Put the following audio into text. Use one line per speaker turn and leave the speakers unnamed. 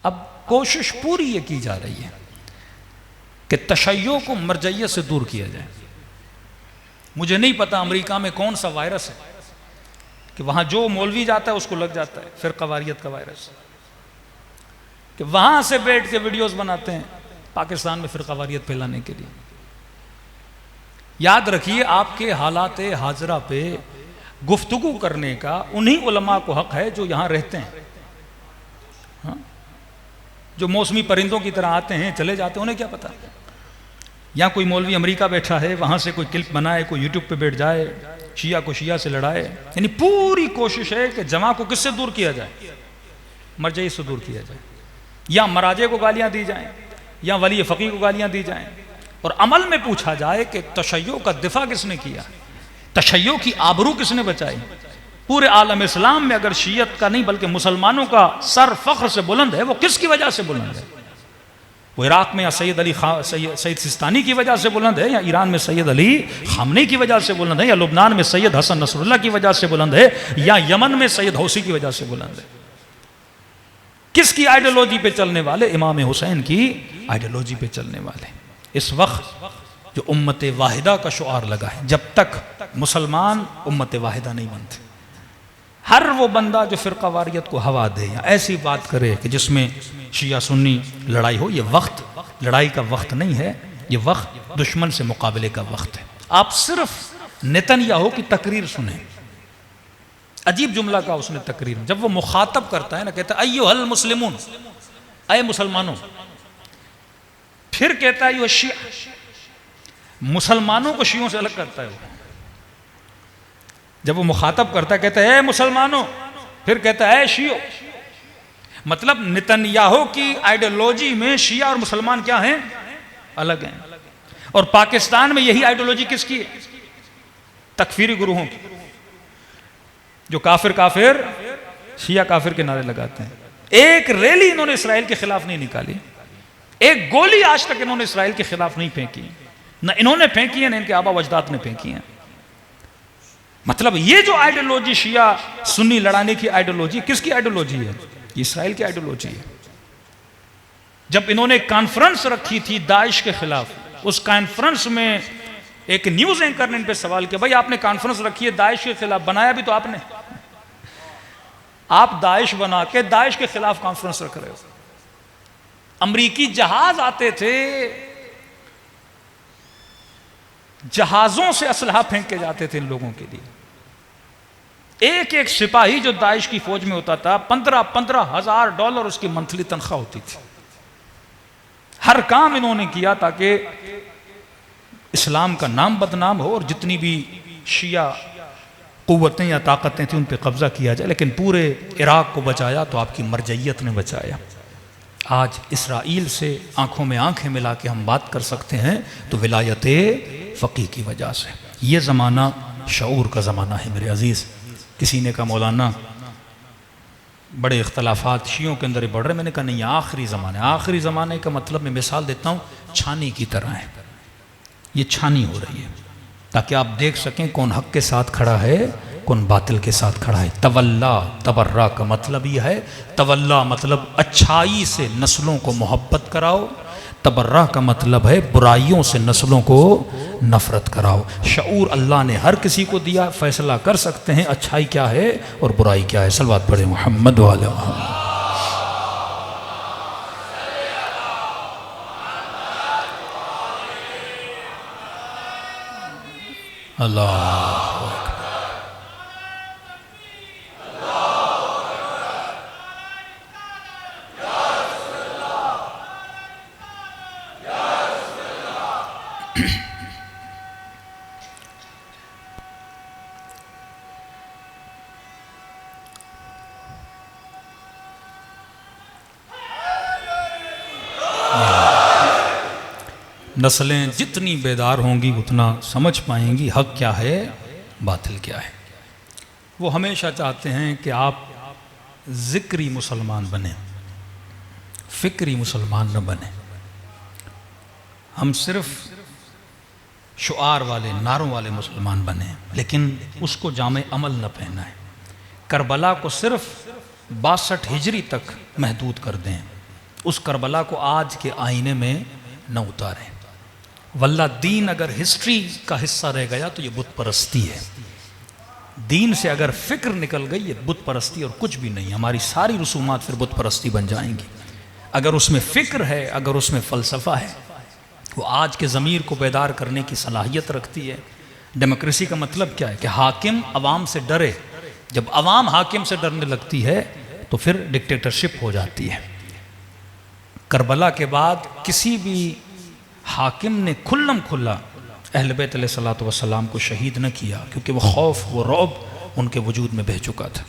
अब कोशिश पूरी ये की जा रही है कि तशय्यो को मरजइयत से दूर किया जाए। मुझे नहीं पता अमेरिका में कौन सा वायरस है कि वहां जो मौलवी जाता है उसको लग जाता है फिरकावारियत का वायरस, कि वहां से बैठ के वीडियोस बनाते हैं पाकिस्तान में फिरकावारियत फैलाने के लिए। याद रखिए, आपके हालात हाजरा पे गुफ्तगू करने का उन्हीं उलमा को हक है जो यहां रहते हैं। हाँ? जो मौसमी परिंदों की तरह आते हैं चले जाते हैं, उन्हें क्या पता। या कोई मौलवी अमेरिका बैठा है, वहां से कोई क्लिप बनाए, कोई यूट्यूब पे बैठ जाए, शिया को शिया से लड़ाए। यानी पूरी कोशिश है कि जमा को किससे दूर किया जाए, मरजई से दूर किया जाए, या मराजे को गालियां दी जाएं, या वली फ़क़ी को गालियां दी जाएं, और अमल में पूछा जाए कि तशय्यो का दिफा किसने किया, तशय्यो की आबरू किसने बचाई। पूरे आलम इस्लाम में अगर शियत का नहीं बल्कि मुसलमानों का सर फख्र से बुलंद है, वो किसकी वजह से बुलंद है? वो इराक में या सैयद सिस्तानी की वजह से बुलंद है, या ईरान में सैयद अली खामनी की वजह से बुलंद है, या लुबनान में सैयद हसन नसरुल्लाह की वजह से बुलंद है, या यमन में सैयद हौसी की वजह से बुलंद है? किसकी आइडियोलॉजी पे चलने वाले? इमाम हुसैन की आइडियोलॉजी पे चलने वाले। इस वक्त जो उम्मत वाहिदा का शुआर लगा है, जब तक मुसलमान उम्मत वाहिदा नहीं बनते, हर वो बंदा जो फिरकावारियत को हवा दे या ऐसी बात करे कि जिसमें शिया सुन्नी लड़ाई हो, ये वक्त लड़ाई का वक्त नहीं है, ये वक्त दुश्मन से मुकाबले का वक्त है। आप सिर्फ नेतन्याहू की तकरीर सुने, अजीब जुमला का उसने तकरीर में, जब वो मुखातब करता है ना, कहता है अय्युहल मुस्लिमून, अय मुसलमानों, फिर कहता है यो शिया, मुसलमानों को शियों से अलग करता है वो। जब वो मुखातब करता है कहता है ए मुसलमानों, फिर कहता है ए शियो। मतलब नेतन्याहू की आइडियोलॉजी में शिया और मुसलमान क्या हैं? अलग हैं। और पाकिस्तान में यही आइडियोलॉजी किसकी है? तकफीरी गुरुओं की, जो काफिर काफिर शिया काफिर के नारे लगाते हैं। एक रैली इन्होंने इसराइल के खिलाफ नहीं निकाली, एक गोली आज तक इन्होंने इसराइल के खिलाफ नहीं फेंकी, न इन्होंने फेंकी है न इनके आबा वजदाद ने फेंकी है। मतलब ये जो आइडियोलॉजी शिया सुन्नी लड़ाने की आइडियोलॉजी, किसकी आइडियोलॉजी है? इसराइल की आइडियोलॉजी है। जब इन्होंने कॉन्फ्रेंस रखी थी दाइश के खिलाफ, उस कॉन्फ्रेंस में एक न्यूज एंकर ने इन पे सवाल किया, भाई आपने कॉन्फ्रेंस रखी है दाइश के खिलाफ, बनाया भी तो आपने, आप दाइश बना के दाइश के खिलाफ कॉन्फ्रेंस रख रहे हो। अमरीकी जहाज आते थे, जहाजों से असलहा फेंक के जाते थे इन लोगों के लिए। एक एक सिपाही जो दाइश की फौज में होता था, 15,000 डॉलर उसकी मंथली तनख्वाह होती थी। हर काम इन्होंने किया ताकि इस्लाम का नाम बदनाम हो और जितनी भी शिया कुव्वतें या ताकतें थी उन पर कब्जा किया जाए। लेकिन पूरे इराक को बचाया तो आपकी मरजइयत ने बचाया। आज इसराइल से आंखों में आंखें मिला के हम बात कर सकते हैं तो विलायत फ़क़ीह की वजह से। ये ज़माना शऊर का ज़माना है मेरे अज़ीज़। किसी ने कहा मौलाना बड़े इख्तलाफात शियों के अंदर बढ़ रहे, मैंने कहा नहीं, आखिरी ज़माना है। आखिरी ज़माने का मतलब मैं मिसाल देता हूँ, छानी की तरह है। ये छानी हो रही है ताकि आप देख सकें कौन हक़ के साथ खड़ा है, कौन बातिल के साथ खड़ा है। तवल्ला तबर्रा का मतलब यह है, तवल्ला मतलब अच्छाई से नस्लों को मोहब्बत कराओ, तबर्रा का मतलब है बुराइयों से नस्लों को नफरत कराओ। शऊर अल्लाह ने हर किसी को दिया, फैसला कर सकते हैं अच्छाई क्या है और बुराई क्या है। सलवात पढ़े मोहम्मद वाले मोहम्मद। अल्लाह नस्लें जितनी बेदार होंगी उतना समझ पाएंगी हक़ क्या है बातिल क्या है। वो हमेशा चाहते हैं कि आप ज़िक्री मुसलमान बने, फ़िक्री मुसलमान न बने। हम सिर्फ शुआर वाले नारों वाले मुसलमान बने, लेकिन उसको जामे अमल न पहनाएं। करबला को सिर्फ 62 हिजरी तक महदूद कर दें, उस करबला को आज के आईने में न उतारें। वल्ला दीन अगर हिस्ट्री का हिस्सा रह गया तो ये बुत परस्ती है। दीन से अगर फिक्र निकल गई ये बुत परस्ती और कुछ भी नहीं। हमारी सारी रसूमात फिर बुत परस्ती बन जाएंगी। अगर उसमें फ़िक्र है, अगर उसमें फ़लसफ़ा है, वो आज के ज़मीर को बेदार करने की सलाहियत रखती है। डेमोक्रेसी का मतलब क्या है कि हाकिम अवाम से डरे। जब अवाम हाकिम से डरने लगती है तो फिर डिक्टेटरशिप हो जाती है। करबला के बाद किसी भी हाकिम ने खुल्लम खुल्ला अहले बैत अलैहिस्सलातु वस्सलाम को शहीद न किया, क्योंकि वो खौफ, वो रौब उनके वजूद में बह चुका था।